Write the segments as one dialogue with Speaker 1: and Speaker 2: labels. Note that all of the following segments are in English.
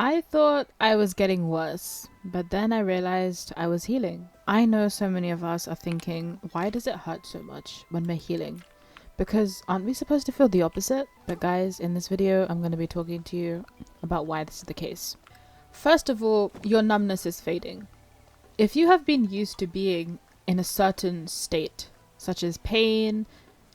Speaker 1: I thought I was getting worse, but then I realized I was healing. I know so many of us are thinking, why does it hurt so much when we're healing? Because aren't we supposed to feel the opposite? But guys, in this video, I'm going to be talking to you about why this is the case. First of all, your numbness is fading. If you have been used to being in a certain state, such as pain,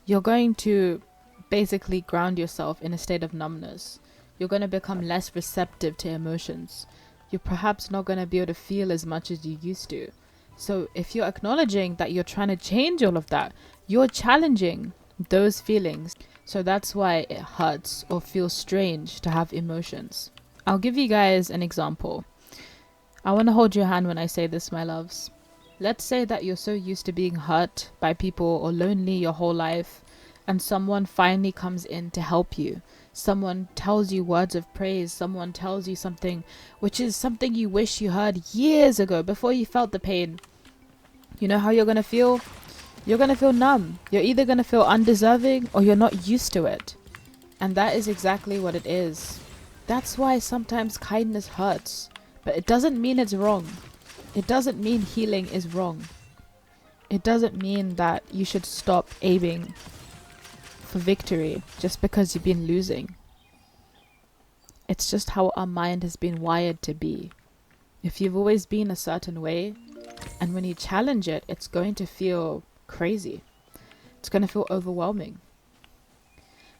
Speaker 1: you're going to basically ground yourself in a state of numbness. You're going to become less receptive to emotions. You're perhaps not going to be able to feel as much as you used to. So if you're acknowledging that you're trying to change all of that, you're challenging those feelings. So that's why it hurts or feels strange to have emotions. I'll give you guys an example. I want to hold your hand when I say this, my loves. Let's say that you're so used to being hurt by people or lonely your whole life, and someone finally comes in to help you. Someone tells you words of praise. Someone tells you something which is something you wish you heard years ago before you felt the pain. You know how you're going to feel? You're going to feel numb. You're either going to feel undeserving or you're not used to it. And that is exactly what it is. That's why sometimes kindness hurts. But it doesn't mean it's wrong. It doesn't mean healing is wrong. It doesn't mean that you should stop aiming for victory just because you've been losing. It's just how our mind has been wired to be. If you've always been a certain way, and when you challenge it, it's going to feel crazy. It's going to feel overwhelming.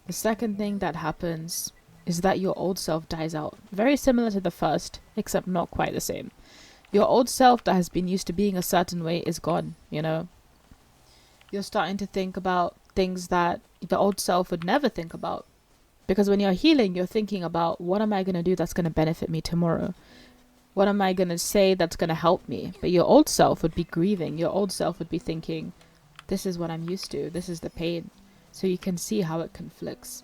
Speaker 1: The second thing that happens is that your old self dies out. Very similar to the first, except not quite the same. Your old self that has been used to being a certain way is gone, you know? You're starting to think about things that the old self would never think about. Because when you're healing, you're thinking about, what am I going to do that's going to benefit me tomorrow? What am I going to say that's going to help me? But your old self would be grieving. Your old self would be thinking, this is what I'm used to. This is the pain. So you can see how it conflicts.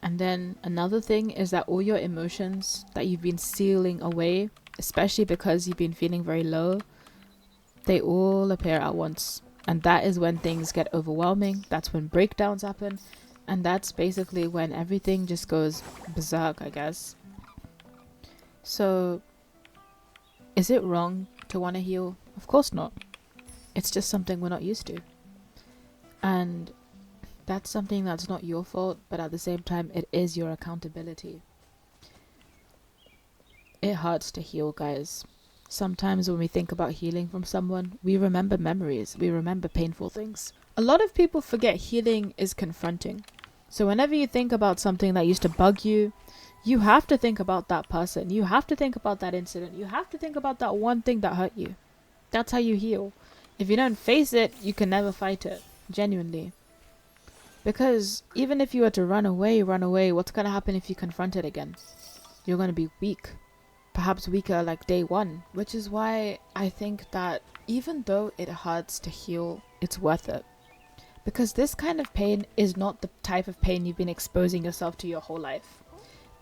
Speaker 1: And then another thing is that all your emotions that you've been sealing away, especially because you've been feeling very low, they all appear at once. And that is when things get overwhelming. That's when breakdowns happen. And that's basically when everything just goes berserk, I guess. So, is it wrong to want to heal? Of course not. It's just something we're not used to. And that's something that's not your fault, but at the same time, it is your accountability. It hurts to heal, guys. Sometimes when we think about healing from someone, we remember memories. We remember painful things. A lot of people forget healing is confronting. So whenever you think about something that used to bug you, you have to think about that person. You have to think about that incident. You have to think about that one thing that hurt you. That's how you heal. If you don't face it, you can never fight it. Genuinely. Because even if you were to run away, what's going to happen if you confront it again? You're going to be weak. Perhaps weaker like day one. Which is why I think that even though it hurts to heal, it's worth it. Because this kind of pain is not the type of pain you've been exposing yourself to your whole life.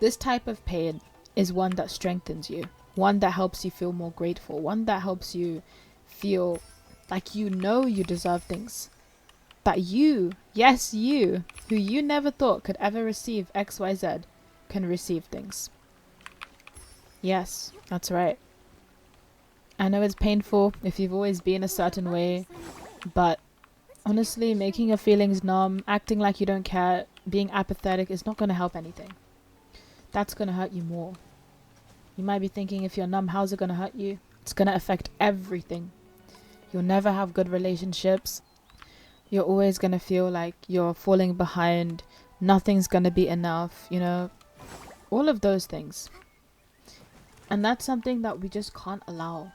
Speaker 1: This type of pain is one that strengthens you. One that helps you feel more grateful. One that helps you feel like you know you deserve things. That you, yes you, who you never thought could ever receive XYZ, can receive things. Yes, that's right. I know it's painful if you've always been a certain way, but honestly, making your feelings numb, acting like you don't care, being apathetic is not going to help anything. That's going to hurt you more. You might be thinking, if you're numb, how's it going to hurt you? It's going to affect everything. You'll never have good relationships. You're always going to feel like you're falling behind. Nothing's going to be enough, you know, all of those things. And that's something that we just can't allow.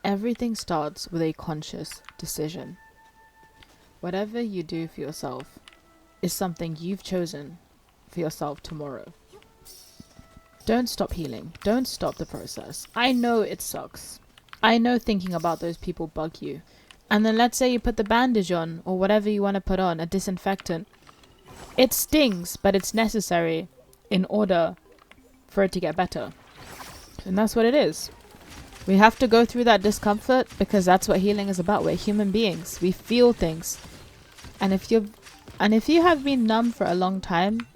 Speaker 1: Everything starts with a conscious decision. Whatever you do for yourself is something you've chosen for yourself tomorrow. Don't stop healing. Don't stop the process. I know it sucks. I know thinking about those people bug you. And then let's say you put the bandage on, or whatever you want to put on, a disinfectant. It stings, but it's necessary in order for it to get better. And that's what it is. We have to go through that discomfort because that's what healing is about. We're human beings. We feel things. And if you have been numb for a long time,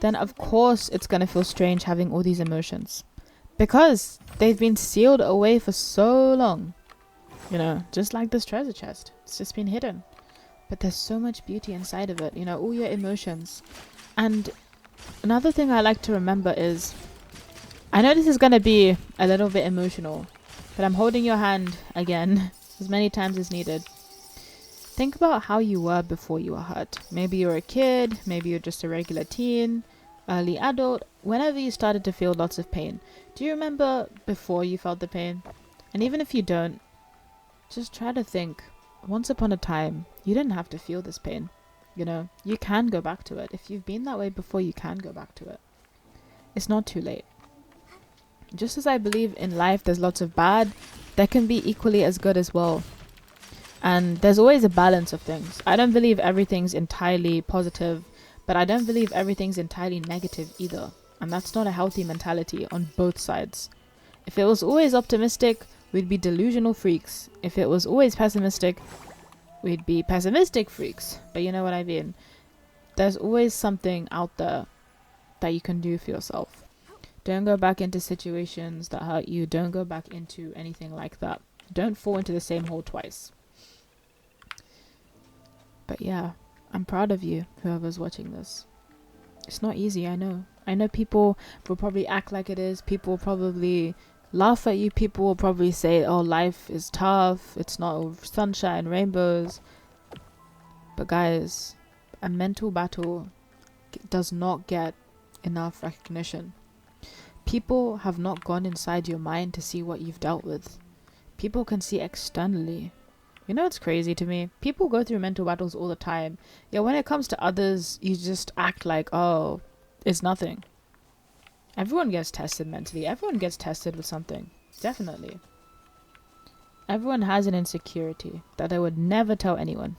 Speaker 1: then of course it's going to feel strange having all these emotions. Because they've been sealed away for so long. You know, just like this treasure chest. It's just been hidden. But there's so much beauty inside of it, you know, all your emotions. And another thing I like to remember is, I know this is going to be a little bit emotional, but I'm holding your hand again as many times as needed. Think about how you were before you were hurt. Maybe you were a kid, maybe you're just a regular teen, early adult, whenever you started to feel lots of pain. Do you remember before you felt the pain? And even if you don't, just try to think, once upon a time, you didn't have to feel this pain. You know, you can go back to it. If you've been that way before, you can go back to it. It's not too late. Just as I believe in life there's lots of bad, there can be equally as good as well. And there's always a balance of things. I don't believe everything's entirely positive, but I don't believe everything's entirely negative either. And that's not a healthy mentality on both sides. If it was always optimistic, we'd be delusional freaks. If it was always pessimistic, we'd be pessimistic freaks. But you know what I mean? There's always something out there that you can do for yourself. Don't go back into situations that hurt you. Don't go back into anything like that. Don't fall into the same hole twice. But yeah, I'm proud of you, whoever's watching this. It's not easy, I know. I know people will probably act like it is. People will probably laugh at you. People will probably say, oh, life is tough. It's not all sunshine, rainbows. But guys, a mental battle does not get enough recognition. People have not gone inside your mind to see what you've dealt with. People can see externally. You know, it's crazy to me. People go through mental battles all the time. Yeah, when it comes to others, you just act like, oh, it's nothing. Everyone gets tested mentally. Everyone gets tested with something. Definitely. Everyone has an insecurity that they would never tell anyone.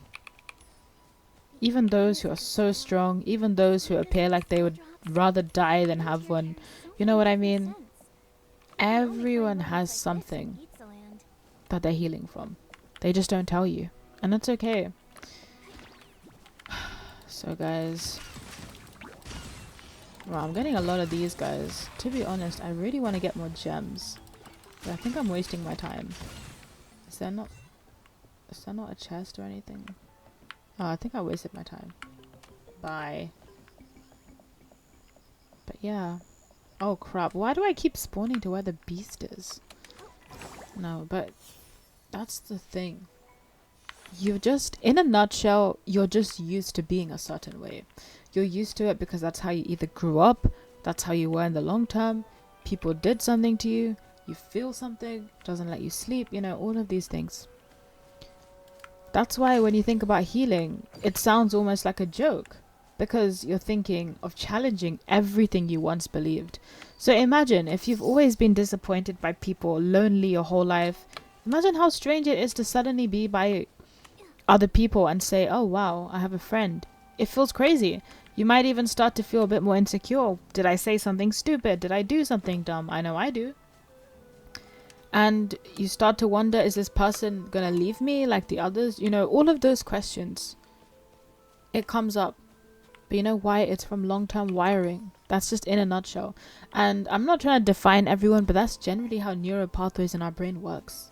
Speaker 1: Even those who are so strong, even those who appear like they would rather die than have one. You know what I mean? Everyone has something that they're healing from. They just don't tell you. And that's okay. So guys. Wow, I'm getting a lot of these guys. To be honest, I really want to get more gems. But I think I'm wasting my time. Is there not a chest or anything? Oh, I think I wasted my time. Bye. But yeah. Oh crap. Why do I keep spawning to where the beast is? No, but that's the thing. You're just, in a nutshell, you're just used to being a certain way. You're used to it because that's how you either grew up, that's how you were in the long term, people did something to you, you feel something, doesn't let you sleep, you know, all of these things. That's why when you think about healing, it sounds almost like a joke. Because you're thinking of challenging everything you once believed. So imagine if you've always been disappointed by people, lonely your whole life. Imagine how strange it is to suddenly be by other people and say, oh wow, I have a friend. It feels crazy. You might even start to feel a bit more insecure. Did I say something stupid? Did I do something dumb? I know I do. And you start to wonder, is this person gonna leave me like the others? You know, all of those questions. It comes up. But you know why? It's from long-term wiring. That's just in a nutshell. And I'm not trying to define everyone, but that's generally how neural pathways in our brain works.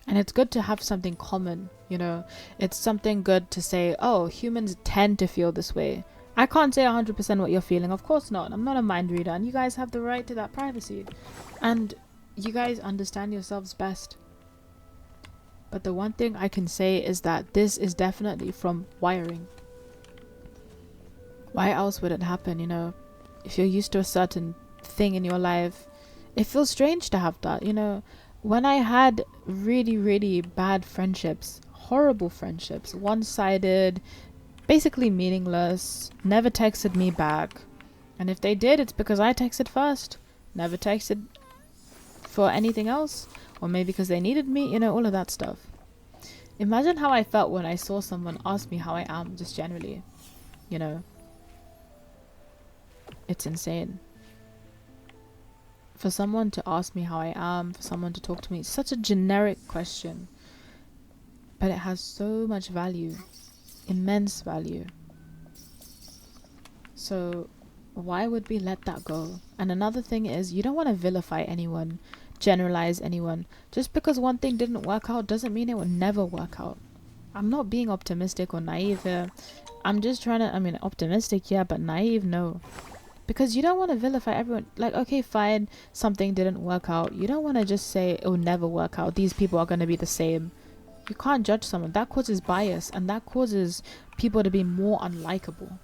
Speaker 1: And it's good to have something common, you know. It's something good to say, oh, humans tend to feel this way. I can't say 100% what you're feeling. Of course not. I'm not a mind reader. And you guys have the right to that privacy. And you guys understand yourselves best. But the one thing I can say is that this is definitely from wiring. Why else would it happen, you know? If you're used to a certain thing in your life, it feels strange to have that, you know? When I had really, really bad friendships, horrible friendships, one-sided, basically meaningless, never texted me back. And if they did, it's because I texted first. Never texted for anything else. Or maybe because they needed me, you know, all of that stuff. Imagine how I felt when I saw someone ask me how I am, just generally, you know? It's insane. For someone to ask me how I am, for someone to talk to me, it's such a generic question. But it has so much value. Immense value. So, Why would we let that go? And another thing is, you don't want to vilify anyone, generalize anyone. Just because one thing didn't work out doesn't mean it will never work out. I'm not being optimistic or naive here. I'm just trying to, I mean, optimistic, yeah, but naive, no. Because you don't want to vilify everyone. Like, okay, fine, something didn't work out. You don't want to just say it will never work out. These people are going to be the same. You can't judge someone. That causes bias, and that causes people to be more unlikable.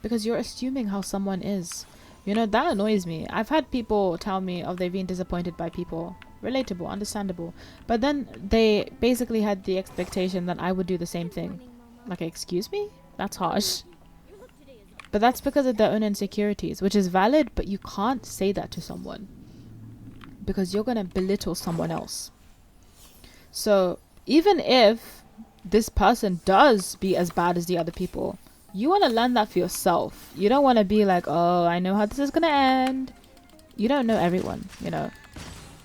Speaker 1: Because you're assuming how someone is. You know, that annoys me. I've had people tell me, oh, they've been disappointed by people. Relatable, understandable. But then they basically had the expectation that I would do the same thing. Like, excuse me? That's harsh. But that's because of their own insecurities, which is valid, but you can't say that to someone. Because you're going to belittle someone else. So, even if this person does be as bad as the other people, you want to learn that for yourself. You don't want to be like, oh, I know how this is going to end. You don't know everyone, you know.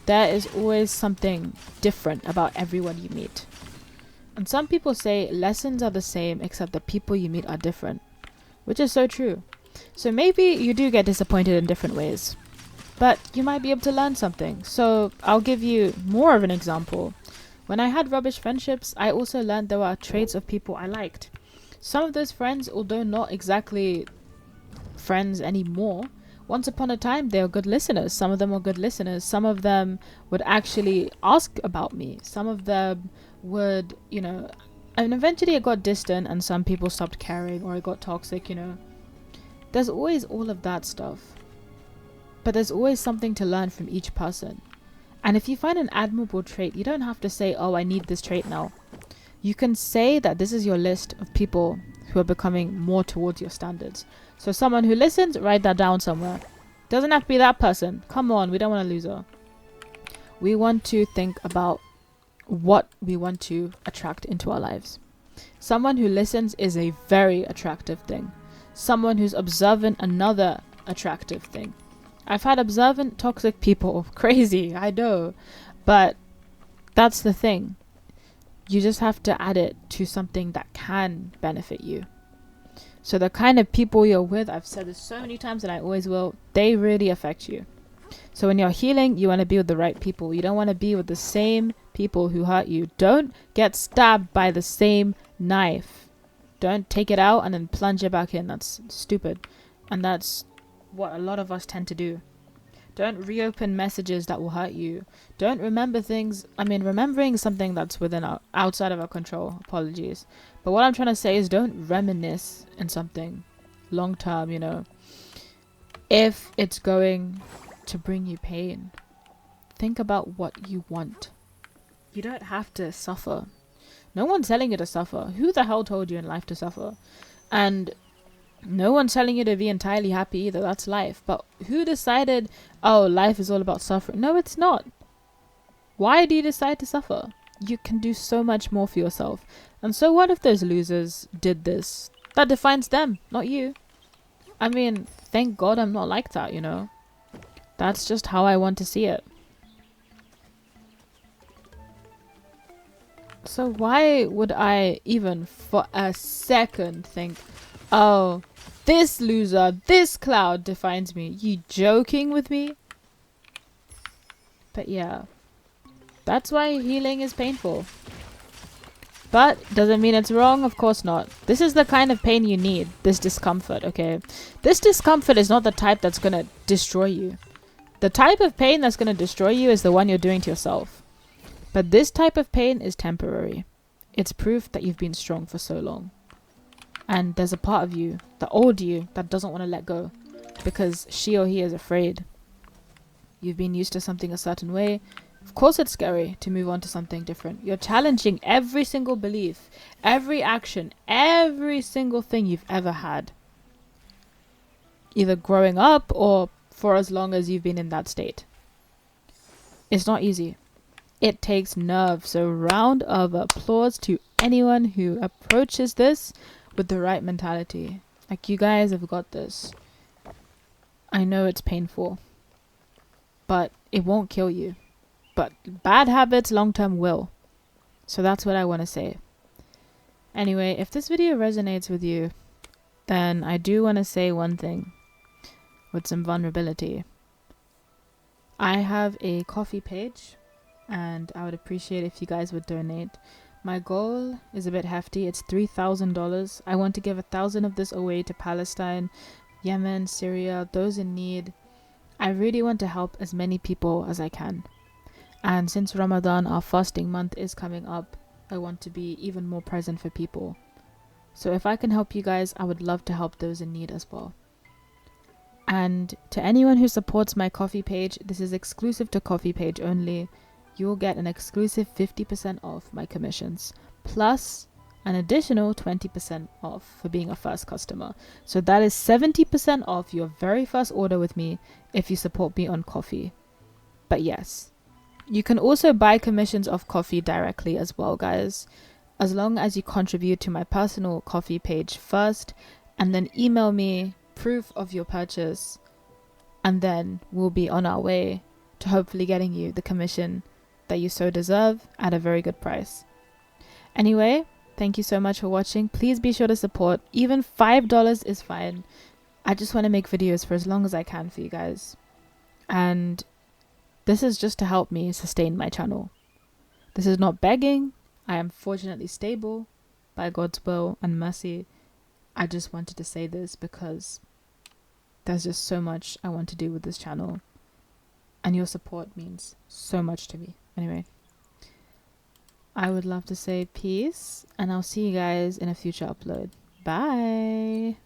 Speaker 1: There is always something different about everyone you meet. And some people say lessons are the same except the people you meet are different. Which is so true. So maybe you do get disappointed in different ways. But you might be able to learn something. So I'll give you more of an example. When I had rubbish friendships, I also learned there were traits of people I liked. Some of those friends, although not exactly friends anymore, once upon a time they were good listeners. Some of them were good listeners. Some of them would actually ask about me. Some of them would, you know, and eventually it got distant and some people stopped caring or it got toxic, you know. There's always all of that stuff. But there's always something to learn from each person. And if you find an admirable trait, you don't have to say, oh, I need this trait now. You can say that this is your list of people who are becoming more towards your standards. So someone who listens, write that down somewhere. Doesn't have to be that person. Come on, we don't want to lose her. We want to think about what we want to attract into our lives. Someone who listens is a very attractive thing. Someone who's observant, another attractive thing. I've had observant toxic people. Crazy, I know. But that's the thing. You just have to add it to something that can benefit you. So the kind of people you're with, I've said this so many times and I always will, they really affect you. So when you're healing, you want to be with the right people. You don't want to be with the same people who hurt you. Don't get stabbed by the same knife. Don't take it out and then plunge it back in. That's stupid. And that's what a lot of us tend to do. Don't reopen messages that will hurt you. Don't remember things. I mean, remembering something that's outside of our control. Apologies. But what I'm trying to say is don't reminisce in something long term, you know. If it's going to bring you pain, think about what you want. You don't have to suffer. No one's telling you to suffer. Who the hell told you in life to suffer? And no one's telling you to be entirely happy either. That's life. But who decided, oh, life is all about suffering? No, it's not. Why do you decide to suffer? You can do so much more for yourself. And so what if those losers did this? That defines them, not you. I mean, thank God I'm not like that, you know. That's just how I want to see it. So why would I even for a second think, oh, this loser, this cloud defines me? You joking with me? But yeah, that's why healing is painful. But doesn't mean it's wrong, of course not. This is the kind of pain you need, this discomfort, okay? This discomfort is not the type that's gonna destroy you. The type of pain that's gonna destroy you is the one you're doing to yourself. But this type of pain is temporary. It's proof that you've been strong for so long. And there's a part of you, the old you, that doesn't want to let go because she or he is afraid. You've been used to something a certain way. Of course it's scary to move on to something different. You're challenging every single belief, every action, every single thing you've ever had. Either growing up or for as long as you've been in that state. It's not easy. It takes nerve. So round of applause to anyone who approaches this with the right mentality. Like, you guys have got this. I know it's painful, but it won't kill you. But bad habits long term will. So that's what I want to say. Anyway, if this video resonates with you, then I do want to say one thing. with some vulnerability. I have a coffee page, and I would appreciate if you guys would donate. My goal is a bit hefty. It's $3,000. I want to give 1,000 of this away to Palestine, Yemen, Syria, those in need. I really want to help as many people as I can. And since Ramadan, our fasting month, is coming up, I want to be even more present for people. So if I can help you guys, I would love to help those in need as well. And to anyone who supports my coffee page, this is exclusive to coffee page only. You'll get an exclusive 50% off my commissions, plus an additional 20% off for being a first customer. So that is 70% off your very first order with me if you support me on coffee. But yes, you can also buy commissions of coffee directly as well, guys, as long as you contribute to my personal coffee page first and then email me proof of your purchase, and then we'll be on our way to hopefully getting you the commission that you so deserve at a very good price. Anyway, thank you so much for watching. Please be sure to support. Even $5 is fine. I just want to make videos for as long as I can for you guys. And this is just to help me sustain my channel. This is not begging. I am fortunately stable by God's will and mercy. I just wanted to say this because there's just so much I want to do with this channel. And your support means so much to me. Anyway, I would love to say peace, and I'll see you guys in a future upload. Bye.